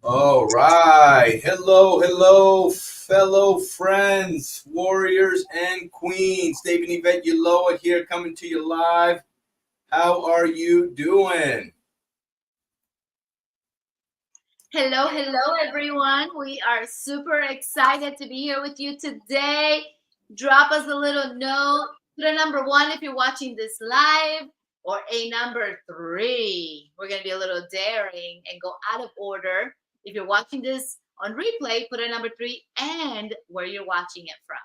All right. Hello, fellow friends, warriors, and queens. David and Yvette Uloa here coming to you live. How are you doing? Hello, everyone. We are super excited to be here with you today. Drop us a little note. Put a number one if you're watching this live, or a number three. We're going to be a little daring and go out of order. If you're watching this on replay, put a number three and where you're watching it from.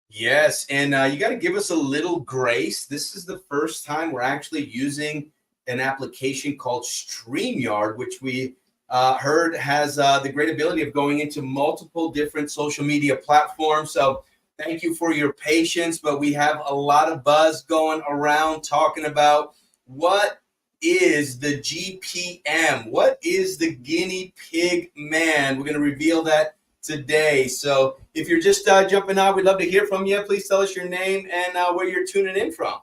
Yes, and you got to give us a little grace. This is the first time we're actually using an application called StreamYard, which we heard has the great ability of going into multiple different social media platforms. So thank you for your patience, but we have a lot of buzz going around talking about what is the GPM? What is the Guinea Pig Man? We're going to reveal that today. So if you're just jumping on, we'd love to hear from you. Please tell us your name and where you're tuning in from.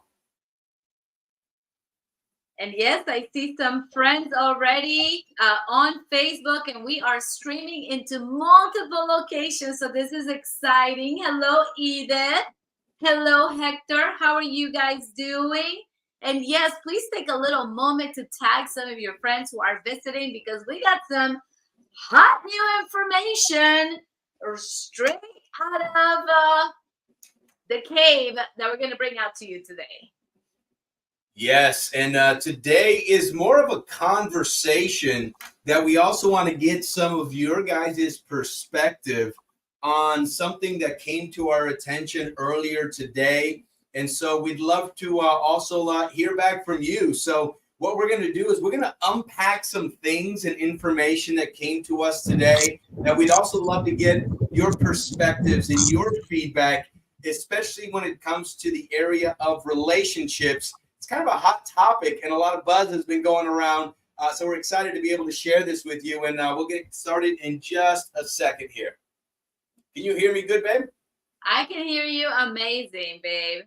And yes, I see some friends already on Facebook, and we are streaming into multiple locations. So this is exciting. Hello, Edith. Hello, Hector. How are you guys doing? And yes, please take a little moment to tag some of your friends who are visiting, because we got some hot new information straight out of the cave that we're going to bring out to you today. Yes, and today is more of a conversation that we also want to get some of your guys' perspective on something that came to our attention earlier today. And so we'd love to also hear back from you. So what we're going to do is we're going to unpack some things and information that came to us today that we'd also love to get your perspectives and your feedback, especially when it comes to the area of relationships. It's kind of a hot topic, and a lot of buzz has been going around. So we're excited to be able to share this with you, and we'll get started in just a second here. Can you hear me good, babe? I can hear you amazing, babe.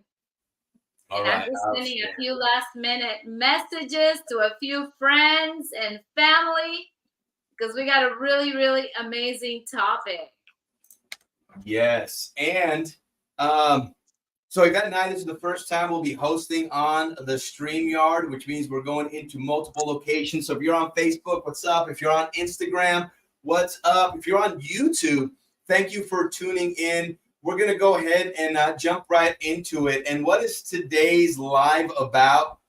All and right. I'm just sending a few last minute messages to a few friends and family, because we got a really, really amazing topic. Yes. And so Yvette and I, this is the first time we'll be hosting on the StreamYard, which means we're going into multiple locations. So if you're on Facebook, what's up? If you're on Instagram, what's up? If you're on YouTube, thank you for tuning in. We're going to go ahead and jump right into it. And what is today's live about?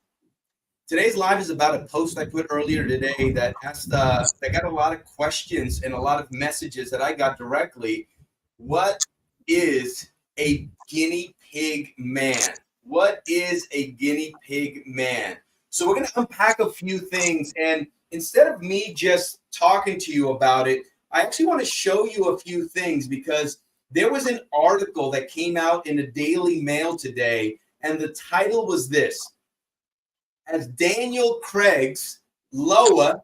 Today's live is about a post I put earlier today that asked, that got a lot of questions and a lot of messages that I got directly. What is a guinea pig man? What is a guinea pig man? So we're going to unpack a few things. And instead of me just talking to you about it, I actually want to show you a few things, because there was an article that came out in the Daily Mail today, and the title was this: as Daniel Craig's Loa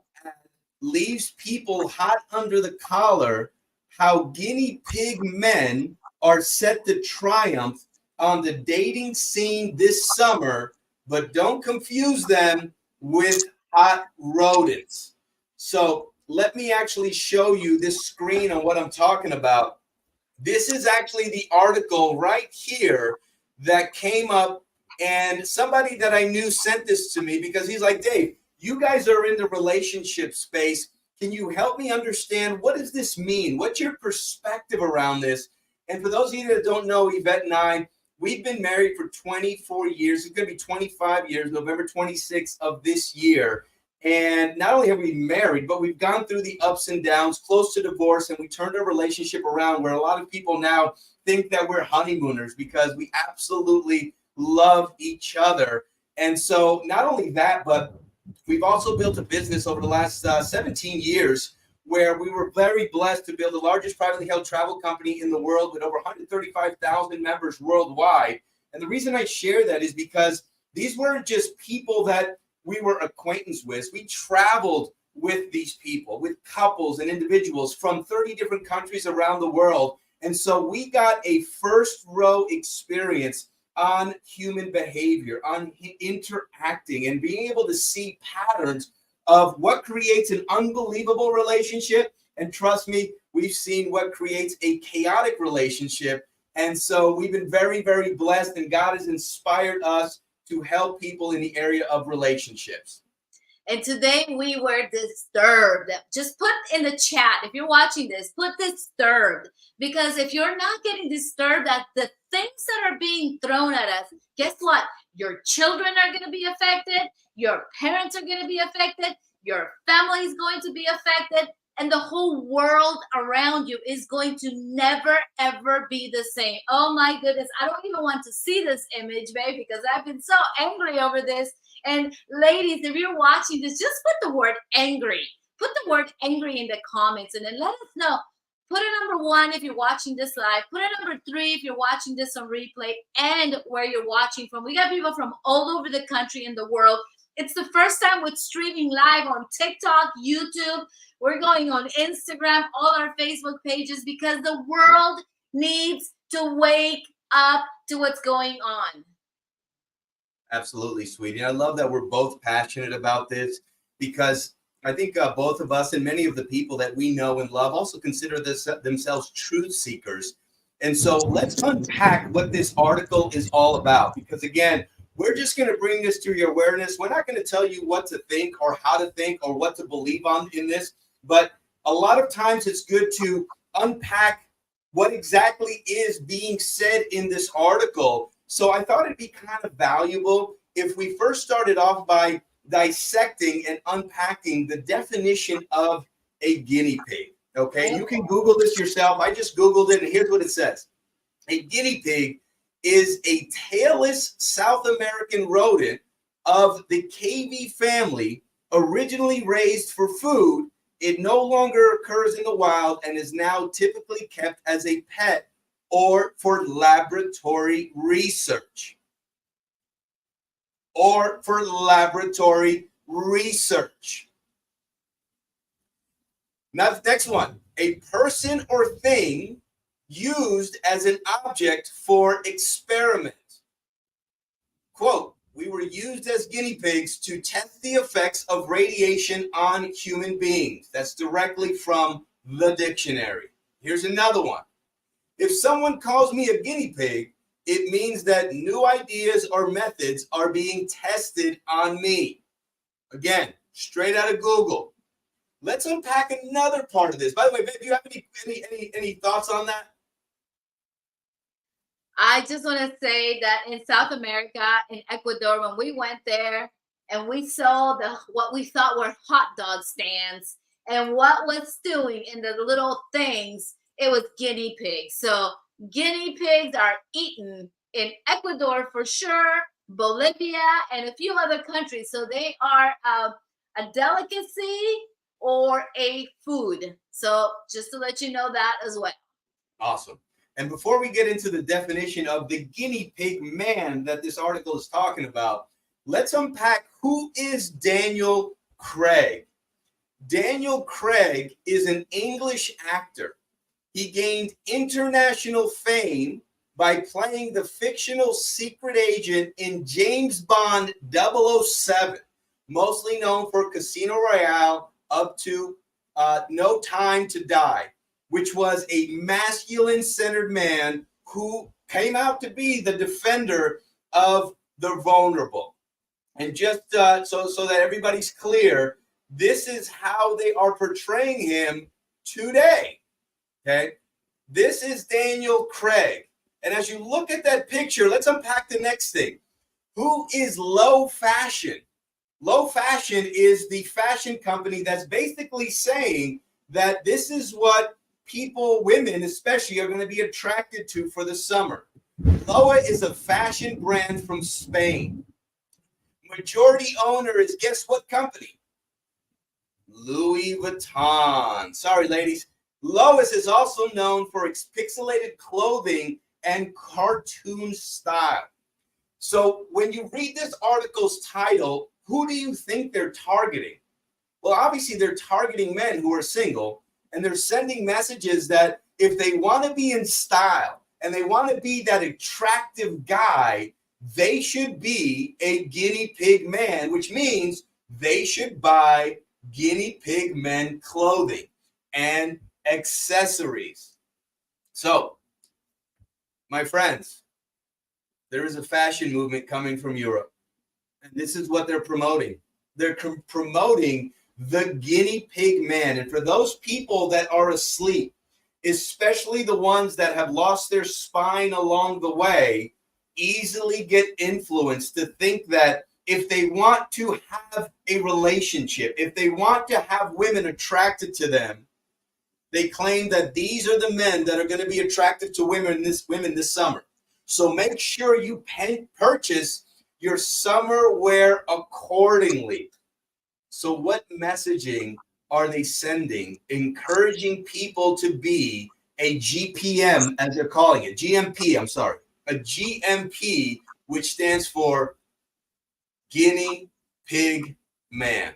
leaves people hot under the collar, how guinea pig men are set to triumph on the dating scene this summer, but don't confuse them with hot rodents. So let me actually show you this screen on what I'm talking about. This is actually the article right here that came up, and somebody that I knew sent this to me because he's like, Dave, you guys are in the relationship space. Can you help me understand, what does this mean? What's your perspective around this? And for those of you that don't know, Yvette and I, we've been married for 24 years. It's going to be 25 years, November 26th of this year. And not only have we married, but we've gone through the ups and downs, close to divorce, and we turned our relationship around, where a lot of people now think that we're honeymooners because we absolutely love each other. And so not only that, but we've also built a business over the last 17 years, where we were very blessed to build the largest privately held travel company in the world with over 135,000 members worldwide. And the reason I share that is because these weren't just people that we were acquaintance with. We traveled with these people, with couples and individuals from 30 different countries around the world. And so we got a first row experience on human behavior, on interacting, and being able to see patterns of what creates an unbelievable relationship. And trust me, we've seen what creates a chaotic relationship. And so we've been very, very blessed, and God has inspired us to help people in the area of relationships. And today we were disturbed. Just put in the chat, if you're watching this, put disturbed. Because if you're not getting disturbed at the things that are being thrown at us, guess what? Your children are going to be affected. Your parents are going to be affected. Your family is going to be affected. And the whole world around you is going to never, ever be the same. Oh my goodness. I don't even want to see this image, babe, because I've been so angry over this. And ladies, if you're watching this, just put the word angry. Put the word angry in the comments and then let us know. Put a number 1 if you're watching this live. Put a number 3 if you're watching this on replay and where you're watching from. We got people from all over the country and the world. It's the first time we're streaming live on TikTok, YouTube. We're going on Instagram, all our Facebook pages, because the world needs to wake up to what's going on. Absolutely, sweetie. I love that we're both passionate about this, because I think both of us and many of the people that we know and love also consider themselves truth seekers. And so let's unpack what this article is all about, because again, we're just going to bring this to your awareness. We're not going to tell you what to think or how to think or what to believe on in this, but a lot of times it's good to unpack what exactly is being said in this article. So I thought it'd be kind of valuable if we first started off by dissecting and unpacking the definition of a guinea pig. Okay, you can Google this yourself. I just Googled it, and here's what it says. A guinea pig is a tailless South American rodent of the cavy family, originally raised for food. It no longer occurs in the wild and is now typically kept as a pet or for laboratory research. Now, the next one, a person or thing used as an object for experiment. Quote, we were used as guinea pigs to test the effects of radiation on human beings. That's directly from the dictionary. Here's another one. If someone calls me a guinea pig, it means that new ideas or methods are being tested on me. Again, straight out of Google. Let's unpack another part of this. By the way, babe, do you have any thoughts on that? I just want to say that in South America, in Ecuador, when we went there and we saw what we thought were hot dog stands, and what was stewing in the little things, it was guinea pigs. So guinea pigs are eaten in Ecuador for sure, Bolivia, and a few other countries. So they are a delicacy or a food. So just to let you know that as well. Awesome. And before we get into the definition of the guinea pig man that this article is talking about, let's unpack who is Daniel Craig. Daniel Craig is an English actor. He gained international fame by playing the fictional secret agent in James Bond 007, mostly known for Casino Royale up to No Time to Die, which was a masculine-centered man who came out to be the defender of the vulnerable. And just so that everybody's clear, this is how they are portraying him today. Okay, this is Daniel Craig. And as you look at that picture, let's unpack the next thing. Who is Low Fashion? Low Fashion is the fashion company that's basically saying that this is what people, women especially, are going to be attracted to for the summer. Loa is a fashion brand from Spain. Majority owner is, guess what company? Louis Vuitton. Sorry, ladies. Lois is also known for its pixelated clothing and cartoon style. So when you read this article's title, who do you think they're targeting? Well, obviously they're targeting men who are single, and they're sending messages that if they want to be in style and they want to be that attractive guy, they should be a guinea pig man, which means they should buy Guinea Pig Men clothing and accessories. So, my friends, there is a fashion movement coming from Europe, and this is what they're promoting. They're promoting the Guinea Pig Man. And for those people that are asleep, especially the ones that have lost their spine along the way, easily get influenced to think that if they want to have a relationship, if they want to have women attracted to them, they claim that these are the men that are going to be attracted to women this summer. So make sure you purchase your summer wear accordingly. So what messaging are they sending, encouraging people to be a GPM, as they're calling it, GMP, I'm sorry, a GMP, which stands for Guinea Pig Man.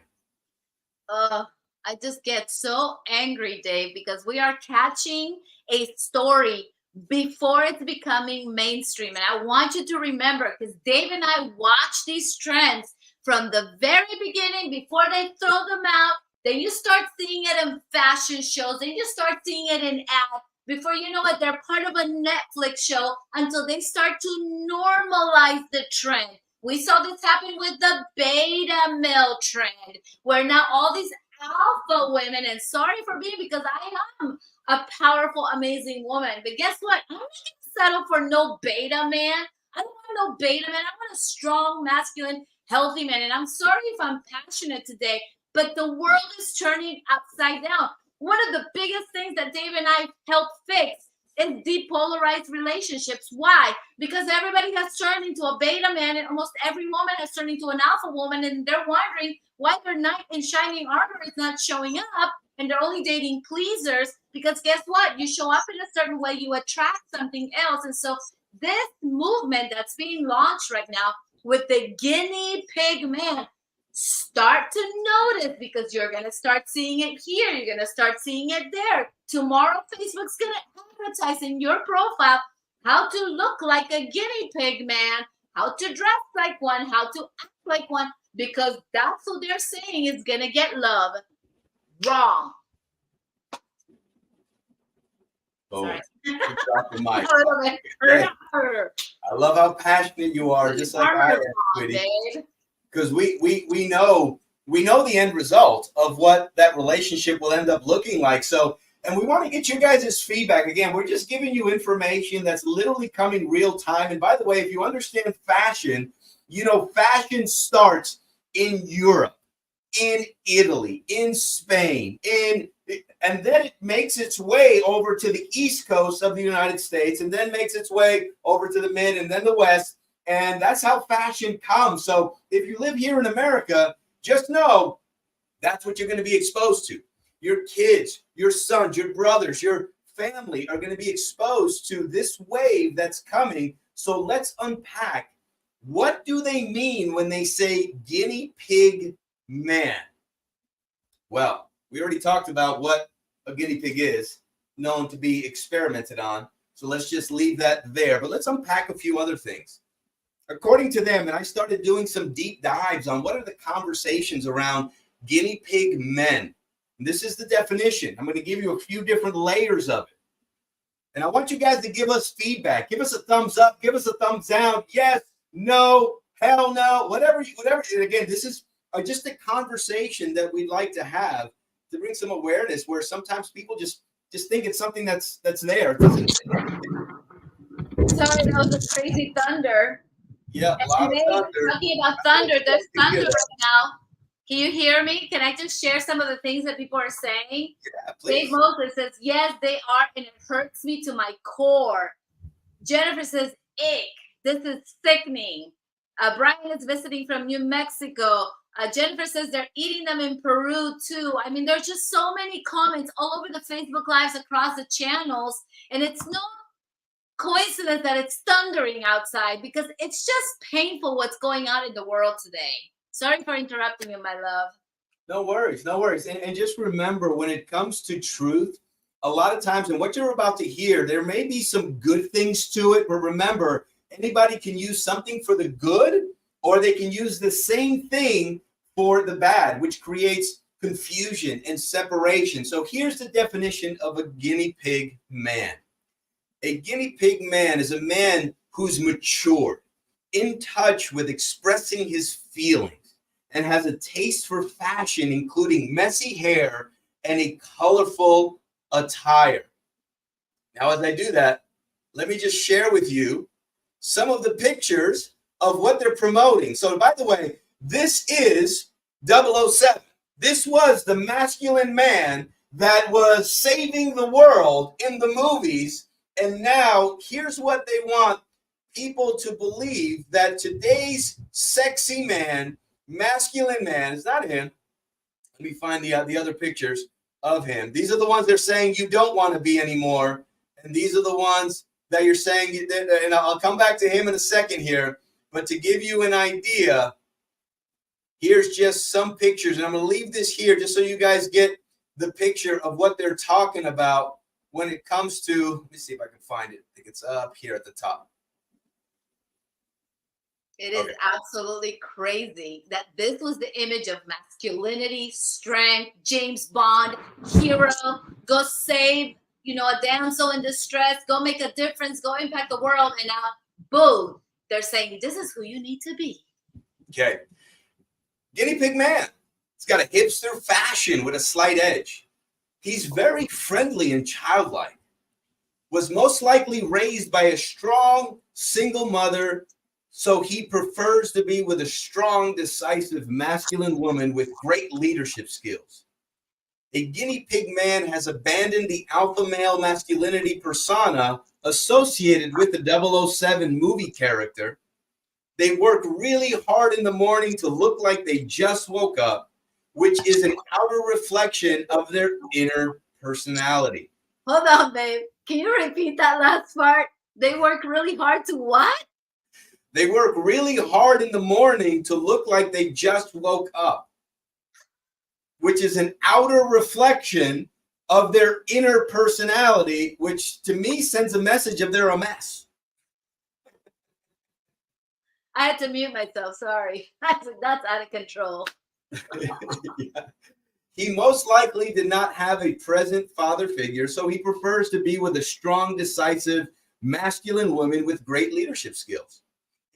I just get so angry, Dave, because we are catching a story before it's becoming mainstream. And I want you to remember, because Dave and I watch these trends from the very beginning before they throw them out. Then you start seeing it in fashion shows. Then you start seeing it in ads. Before you know it, they're part of a Netflix show until they start to normalize the trend. We saw this happen with the beta male trend, where now all these alpha women, and sorry for being, because I am a powerful, amazing woman, but guess what? I'm not going to settle for no beta man. I don't want no beta man. I want a strong, masculine, healthy man. And I'm sorry if I'm passionate today, but the world is turning upside down. One of the biggest things that Dave and I helped fix is depolarized relationships. Why? Because everybody has turned into a beta man, and almost every woman has turned into an alpha woman, and they're wondering why their knight in shining armor is not showing up, and they're only dating pleasers. Because guess what? You show up in a certain way, you attract something else. And so this movement that's being launched right now with the Guinea Pig Man, start to notice, because you're going to start seeing it here. You're going to start seeing it there. Tomorrow, Facebook's going to advertise in your profile how to look like a guinea pig man, how to dress like one, how to act like one, because that's what they're saying is going to get love. Wrong. Oh, Sorry. drop the mic. Hey, I love how passionate you are, just like I am, sweetie. Because we know the end result of what that relationship will end up looking like. So, and we want to get you guys' feedback. Again, we're just giving you information that's literally coming real time. And by the way, if you understand fashion, you know fashion starts in Europe, in Italy, in Spain, and then it makes its way over to the East Coast of the United States, and then makes its way over to the Mid and then the West. And that's how fashion comes. So if you live here in America, just know that's what you're going to be exposed to. Your kids, your sons, your brothers, your family are going to be exposed to this wave that's coming. So let's unpack, what do they mean when they say Guinea Pig Man? Well, we already talked about what a guinea pig is, known to be experimented on. So let's just leave that there. But let's unpack a few other things. According to them, and I started doing some deep dives on what are the conversations around guinea pig men. And this is the definition. I'm going to give you a few different layers of it. And I want you guys to give us feedback. Give us a thumbs up. Give us a thumbs down. Yes, no, hell no, whatever. And again, this is just a conversation that we'd like to have to bring some awareness, where sometimes people just think it's something that's there. Sorry, that was a crazy thunder. Yeah, a lot of thunder. Talking about thunder, there's thunder right now. Can you hear me? Can I just share some of the things that people are saying? Yeah, please. Dave Moses says, yes, they are, and it hurts me to my core. Jennifer says, ick, this is sickening. Brian is visiting from New Mexico. Jennifer says they're eating them in Peru too. I mean, there's just so many comments all over the Facebook Lives across the channels, and it's no coincidence that it's thundering outside, because it's just painful what's going on in the world today. Sorry for interrupting you, my love. No worries, no worries. And just remember, when it comes to truth, a lot of times, and what you're about to hear, there may be some good things to it, but remember, anybody can use something for the good, or they can use the same thing for the bad, which creates confusion and separation. So here's the definition of a guinea pig man. A guinea pig man is a man who's mature, in touch with expressing his feelings, and has a taste for fashion, including messy hair and a colorful attire. Now, as I do that, let me just share with you some of the pictures of what they're promoting. So, by the way, this is 007. This was the masculine man that was saving the world in the movies. And now here's what they want people to believe, that today's sexy man, masculine man, is not him. Let me find the other pictures of him. These are the ones they're saying you don't want to be anymore. And these are the ones that you're saying, and I'll come back to him in a second here. But to give you an idea, here's just some pictures. And I'm going to leave this here just so you guys get the picture of what they're talking about when it comes to, let me see if I can find it. I think it's up here at the top. It is absolutely crazy that this was the image of masculinity, strength, James Bond, hero, go save, a damsel in distress, go make a difference, go impact the world. And now, boom, they're saying this is who you need to be. Okay. Guinea pig man. He's got a hipster fashion with a slight edge. He's very friendly and childlike. Was most likely raised by a strong single mother, so he prefers to be with a strong, decisive, masculine woman with great leadership skills. A guinea pig man has abandoned the alpha male masculinity persona associated with the 007 movie character. They work really hard in the morning to look like they just woke up, which is an outer reflection of their inner personality. Hold on, babe. Can you repeat that last part? They work really hard to what? They work really hard in the morning to look like they just woke up, which is an outer reflection of their inner personality, which to me sends a message of they're a mess. I had to mute myself. Sorry. That's out of control. Yeah. He most likely did not have a present father figure, so he prefers to be with a strong, decisive, masculine woman with great leadership skills.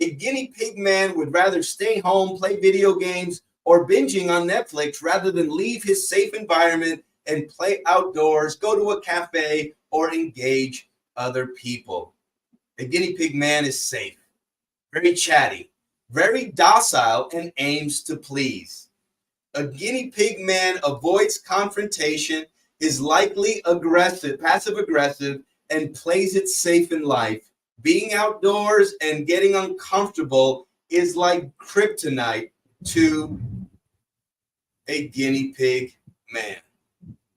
A guinea pig man would rather stay home, play video games, or binging on Netflix rather than leave his safe environment and play outdoors, go to a cafe, or engage other people. A guinea pig man is safe, very chatty, very docile, and aims to please. A guinea pig man avoids confrontation, is likely aggressive, passive aggressive, and plays it safe in life. Being outdoors and getting uncomfortable is like kryptonite to a guinea pig man.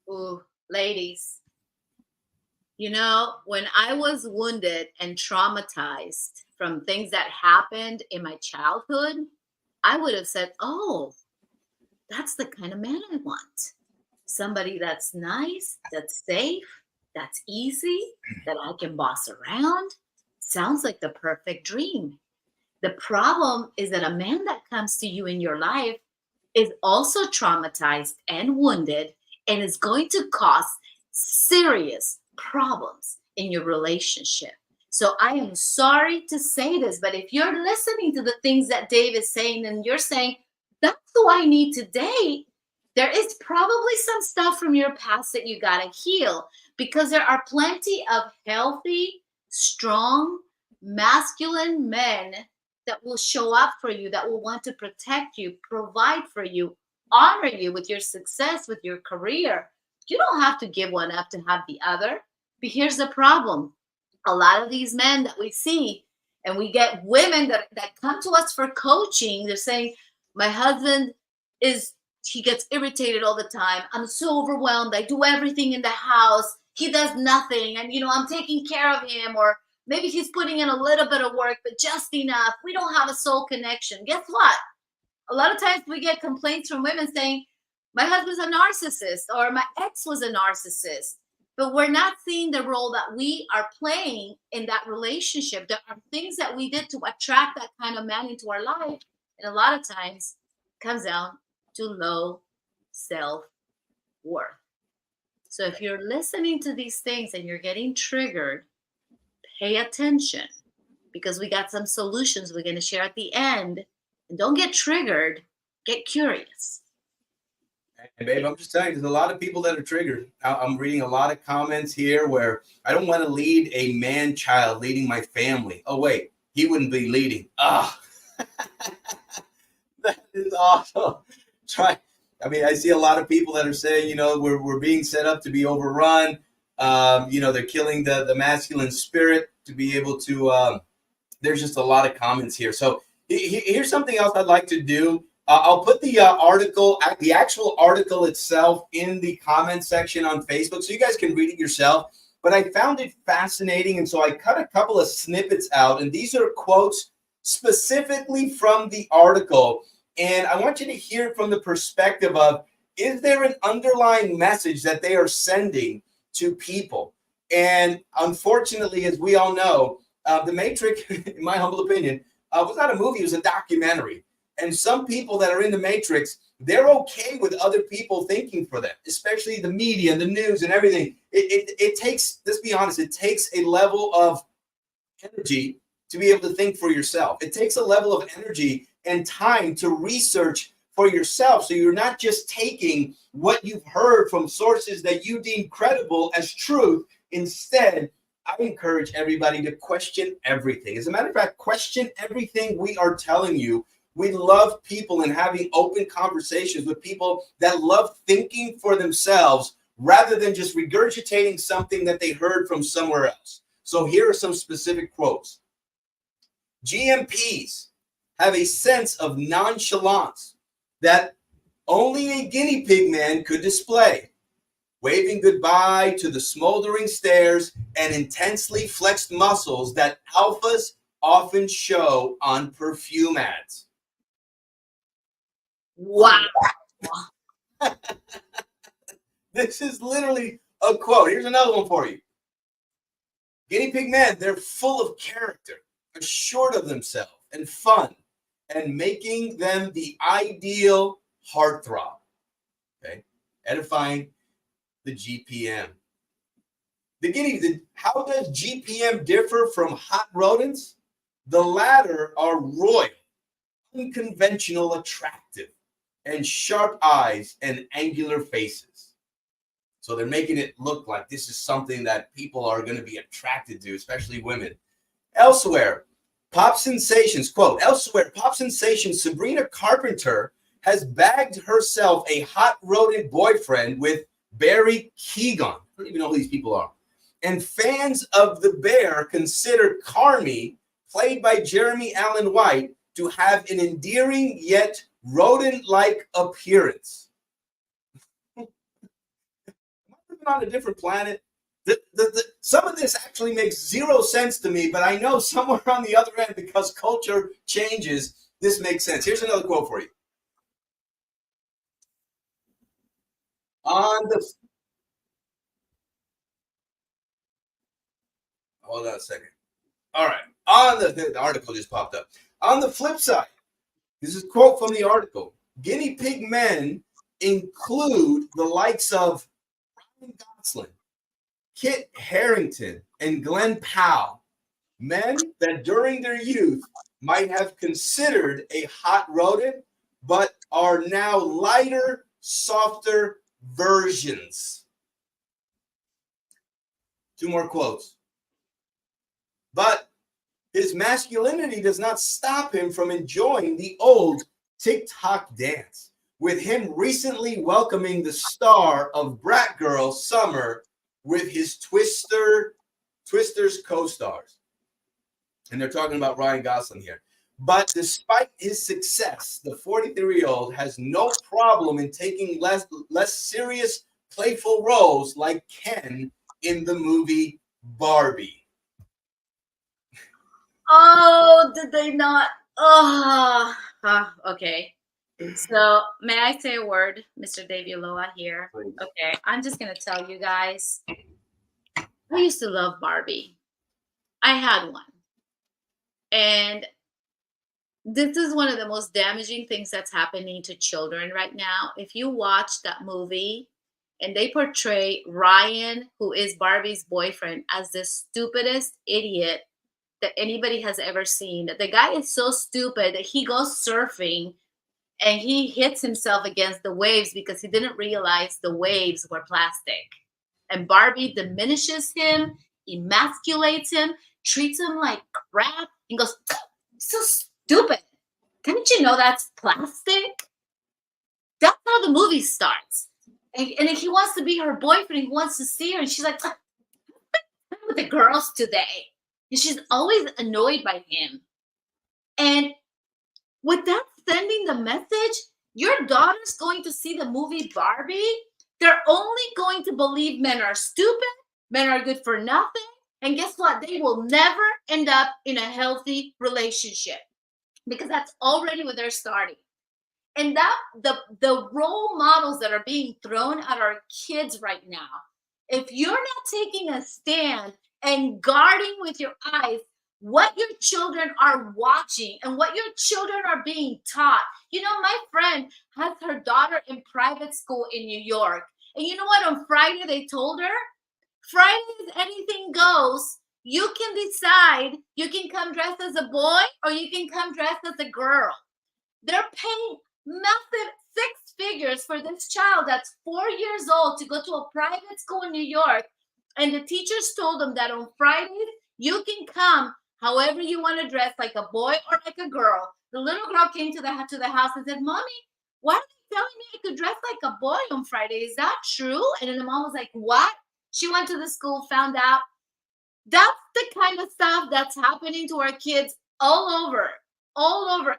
Ooh, ladies. When I was wounded and traumatized from things that happened in my childhood, I would have said, oh, that's the kind of man I want. Somebody that's nice, that's safe, that's easy, that I can boss around. Sounds like the perfect dream. The problem is that a man that comes to you in your life is also traumatized and wounded and is going to cause serious problems in your relationship. So I am sorry to say this, but if you're listening to the things that Dave is saying and you're saying, that's who I need to date, there is probably some stuff from your past that you got to heal, because there are plenty of healthy, strong, masculine men that will show up for you, that will want to protect you, provide for you, honor you with your success, with your career. You don't have to give one up to have the other. But here's the problem. A lot of these men that we see, and we get women that come to us for coaching, they're saying, my husband he gets irritated all the time. I'm so overwhelmed. I do everything in the house. He does nothing. And, I'm taking care of him. Or maybe he's putting in a little bit of work, but just enough. We don't have a soul connection. Guess what? A lot of times we get complaints from women saying, my husband's a narcissist, or my ex was a narcissist. But we're not seeing the role that we are playing in that relationship. There are things that we did to attract that kind of man into our life. And a lot of times it comes down to low self-worth. So if you're listening to these things and you're getting triggered, pay attention, because we got some solutions we're going to share at the end. And don't get triggered, get curious. And babe, I'm just telling you, there's a lot of people that are triggered. I'm reading a lot of comments here where I don't want to lead a man child leading my family. Oh, wait, he wouldn't be leading. Ah, that is awesome. I see a lot of people that are saying, we're being set up to be overrun. They're killing the masculine spirit to be able to. There's just a lot of comments here. So here's something else I'd like to do. I'll put the article, the actual article itself, in the comment section on Facebook so you guys can read it yourself. But I found it fascinating, and so I cut a couple of snippets out, and these are quotes specifically from the article. And I want you to hear it from the perspective of, is there an underlying message that they are sending to people? And unfortunately, as we all know, The Matrix, in my humble opinion, was not a movie, it was a documentary. And some people that are in the Matrix, they're okay with other people thinking for them, especially the media and the news and everything. It takes, let's be honest, it takes a level of energy to be able to think for yourself. It takes a level of energy and time to research for yourself. So you're not just taking what you've heard from sources that you deem credible as truth. Instead, I encourage everybody to question everything. As a matter of fact, question everything we are telling you. We love people and having open conversations with people that love thinking for themselves rather than just regurgitating something that they heard from somewhere else. So here are some specific quotes. GMPs have a sense of nonchalance that only a guinea pig man could display, waving goodbye to the smoldering stares and intensely flexed muscles that alphas often show on perfume ads. Wow. This is literally a quote. Here's another one for you. Guinea pig men, they're full of character, assured of themselves, and fun, and making them the ideal heartthrob. Okay, edifying the GPM. How does GPM differ from hot rodents? The latter are royal, unconventional, attractive, and sharp eyes and angular faces. So they're making it look like this is something that people are going to be attracted to, especially women. Elsewhere, pop sensations, quote, elsewhere, pop sensation Sabrina Carpenter has bagged herself a hot rodent boyfriend with Barry Keoghan. I don't even know who these people are. And fans of The Bear consider Carmi, played by Jeremy Allen White, to have an endearing yet rodent-like appearance. Am I living on a different planet? Some of this actually makes zero sense to me, but I know somewhere on the other end, because culture changes, this makes sense. Here's another quote for you. Hold on a second. All right. The article just popped up. On the flip side, this is a quote from the article. Guinea pig men include the likes of Ryan Gosling, Kit Harington, and Glenn Powell, men that during their youth might have considered a hot rodent, but are now lighter, softer versions. Two more quotes. But his masculinity does not stop him from enjoying the old TikTok dance, with him recently welcoming the star of Brat Girl Summer with his Twisters co-stars. And they're talking about Ryan Gosling here. But despite his success, the 43-year-old has no problem in taking less serious, playful roles like Ken in the movie Barbie. Oh, did they not? Oh, okay. So may I say a word, Mr. Davey Loa here? Please. Okay, I'm just gonna tell you guys. I used to love Barbie. I had one, and This is one of the most damaging things that's happening to children right now. If you watch that movie and they portray Ryan, who is Barbie's boyfriend, as the stupidest idiot that anybody has ever seen. That the guy is so stupid that he goes surfing and he hits himself against the waves because he didn't realize the waves were plastic. And Barbie diminishes him, emasculates him, treats him like crap, and goes, so stupid. Didn't you know that's plastic? That's how the movie starts. And he wants to be her boyfriend. He wants to see her. And she's like, with the girls today. And she's always annoyed by him. And with that sending the message, your daughter's going to see the movie Barbie. They're only going to believe men are stupid, men are good for nothing. And guess what? They will never end up in a healthy relationship because that's already where they're starting. And that the role models that are being thrown at our kids right now, if you're not taking a stand and guarding with your eyes what your children are watching and what your children are being taught. You know, my friend has her daughter in private school in New York. And you know what? On Friday, they told her, Friday is anything goes. You can decide you can come dressed as a boy or you can come dressed as a girl. They're paying massive six figures for this child that's 4 years old to go to a private school in New York. And the teachers told them that on Fridays, you can come however you want to dress, like a boy or like a girl. The little girl came to the house and said, Mommy, why are you telling me I could dress like a boy on Friday? Is that true? And then the mom was like, what? She went to the school, found out. That's the kind of stuff that's happening to our kids all over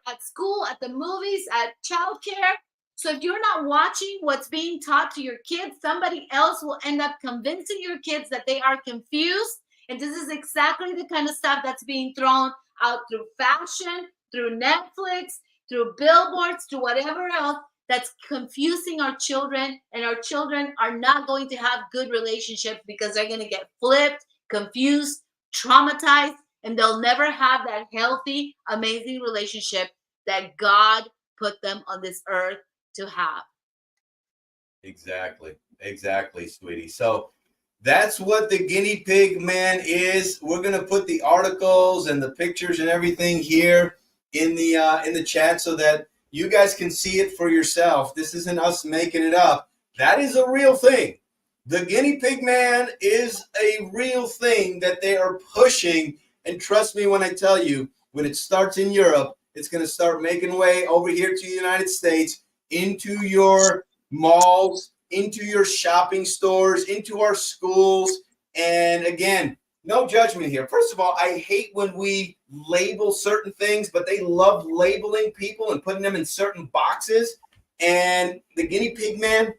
at school, at the movies, at childcare. So if you're not watching what's being taught to your kids, somebody else will end up convincing your kids that they are confused. And this is exactly the kind of stuff that's being thrown out through fashion, through Netflix, through billboards, through whatever else that's confusing our children. And our children are not going to have good relationships because they're going to get flipped, confused, traumatized, and they'll never have that healthy, amazing relationship that God put them on this earth to have. Exactly, sweetie. So that's what the Guinea Pig Man is. We're gonna put the articles and the pictures and everything here in the chat so that you guys can see it for yourself. This isn't us making it up. That is a real thing. The Guinea Pig Man is a real thing that they are pushing. And trust me when I tell you, when it starts in Europe, it's going to start making way over here to the United States, into your malls, into your shopping stores, into our schools. And again, no judgment here. First of all, I hate when we label certain things, but they love labeling people and putting them in certain boxes. And the Guinea Pig Man,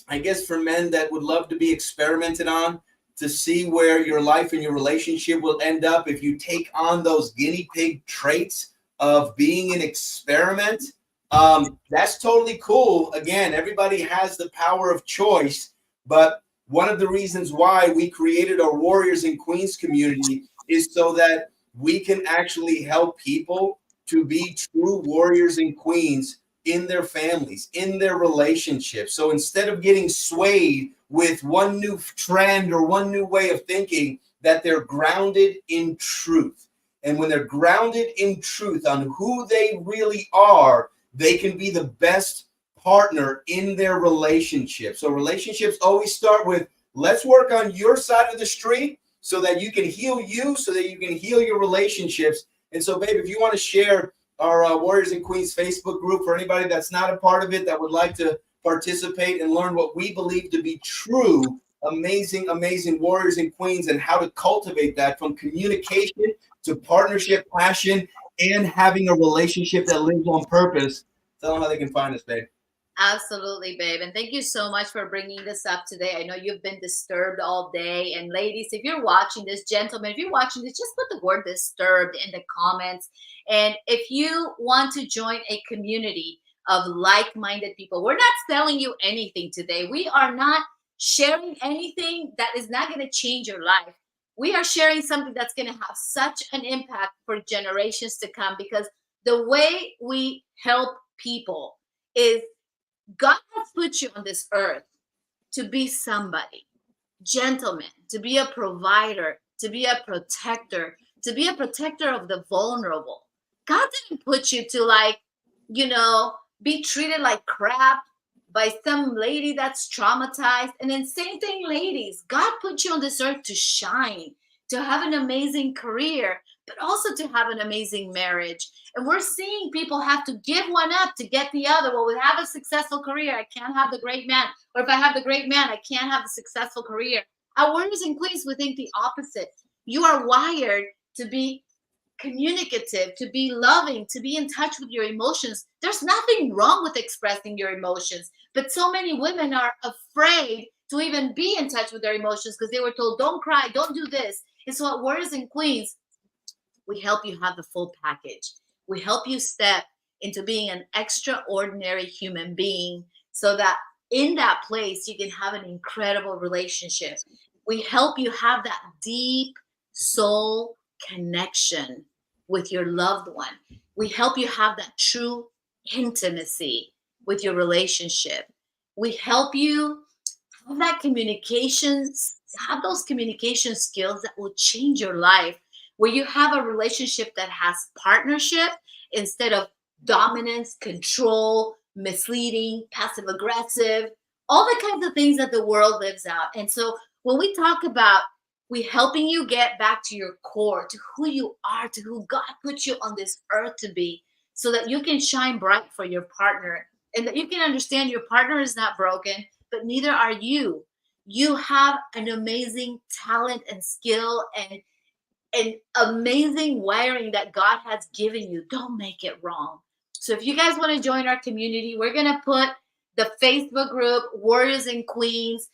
I guess for men that would love to be experimented on, to see where your life and your relationship will end up if you take on those guinea pig traits of being an experiment. That's totally cool. Again, everybody has the power of choice, but one of the reasons why we created our Warriors and Queens community is so that we can actually help people to be true warriors and queens in their families, in their relationships. So instead of getting swayed with one new trend or one new way of thinking, that they're grounded in truth. And when they're grounded in truth on who they really are, they can be the best partner in their relationship. So relationships always start with, let's work on your side of the street so that you can heal you, so that you can heal your relationships. And so, babe, if you want to share our Warriors and Queens Facebook group for anybody that's not a part of it, that would like to participate and learn what we believe to be true, amazing Warriors and Queens, and how to cultivate that from communication to partnership, passion, and having a relationship that lives on purpose. Tell them how they can find us, babe. Absolutely, babe. And thank you so much for bringing this up today. I know you've been disturbed all day. And ladies, if you're watching this, gentlemen, if you're watching this, just put the word disturbed in the comments. And if you want to join a community of like-minded people, we're not selling you anything today. We are not sharing anything that is not going to change your life. We are sharing something that's going to have such an impact for generations to come, because the way we help people is God has put you on this earth to be somebody, gentlemen, to be a provider, to be a protector, of the vulnerable. God didn't put you to, like, be treated like crap by some lady that's traumatized. And then same thing, ladies. God put you on this earth to shine, to have an amazing career, but also to have an amazing marriage. And we're seeing people have to give one up to get the other. Well, we have a successful career, I can't have the great man. Or if I have the great man, I can't have the successful career. At Warriors and Queens, we think the opposite. You are wired to be communicative, to be loving, to be in touch with your emotions. There's nothing wrong with expressing your emotions, but so many women are afraid to even be in touch with their emotions because they were told, don't cry, don't do this. And so at Warriors and Queens, we help you have the full package. We help you step into being an extraordinary human being so that in that place, you can have an incredible relationship. We help you have that deep soul connection with your loved one. We help you have that true intimacy with your relationship. We help you have that communications, have those communication skills that will change your life, where you have a relationship that has partnership instead of dominance, control, misleading, passive aggressive, all the kinds of things that the world lives out. And so when we talk about we helping you get back to your core, to who you are, to who God put you on this earth to be, so that you can shine bright for your partner and that you can understand your partner is not broken, but neither are you. You have an amazing talent and skill and an amazing wiring that God has given you. Don't make it wrong. So if you guys want to join our community, we're going to put the Facebook group, Warriors and Queens.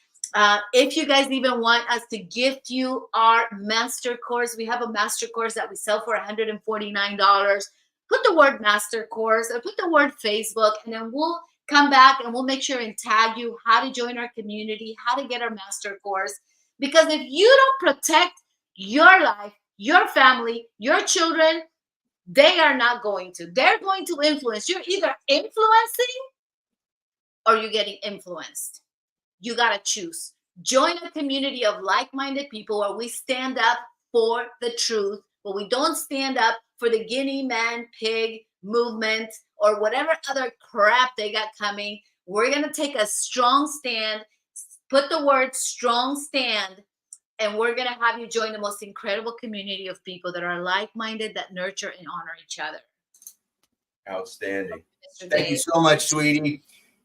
If you guys even want us to gift you our master course, we have a master course that we sell for $149. Put the word master course or put the word Facebook, and then we'll come back and we'll make sure and tag you how to join our community, how to get our master course. Because if you don't protect your life, your family, your children, they are not going to. They're going to influence. You're either influencing or you're getting influenced. You got to choose. Join a community of like-minded people where we stand up for the truth, where we don't stand up for the Guinea Man Pig movement or whatever other crap they got coming. We're going to take a strong stand, put the word strong stand, and we're going to have you join the most incredible community of people that are like-minded, that nurture and honor each other. Outstanding. Thank you so much, sweetie.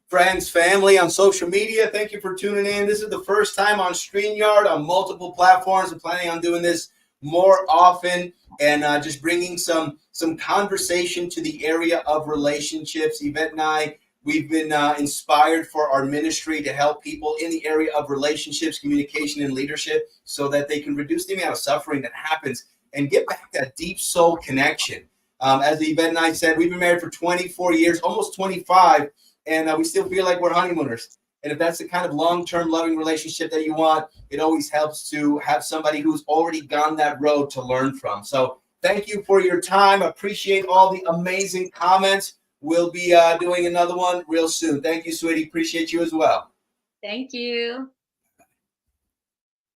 Friends, family on social media, thank you for tuning in. This is the first time on StreamYard on multiple platforms. I'm planning on doing this more often and just bringing some conversation to the area of relationships. Yvette and I, we've been inspired for our ministry to help people in the area of relationships, communication, and leadership so that they can reduce the amount of suffering that happens and get back that deep soul connection. As Yvette and I said, we've been married for 24 years, almost 25, and we still feel like we're honeymooners. And if that's the kind of long-term loving relationship that you want, it always helps to have somebody who's already gone that road to learn from. So thank you for your time. Appreciate all the amazing comments. We'll be doing another one real soon. Thank you, sweetie. Appreciate you as well. Thank you.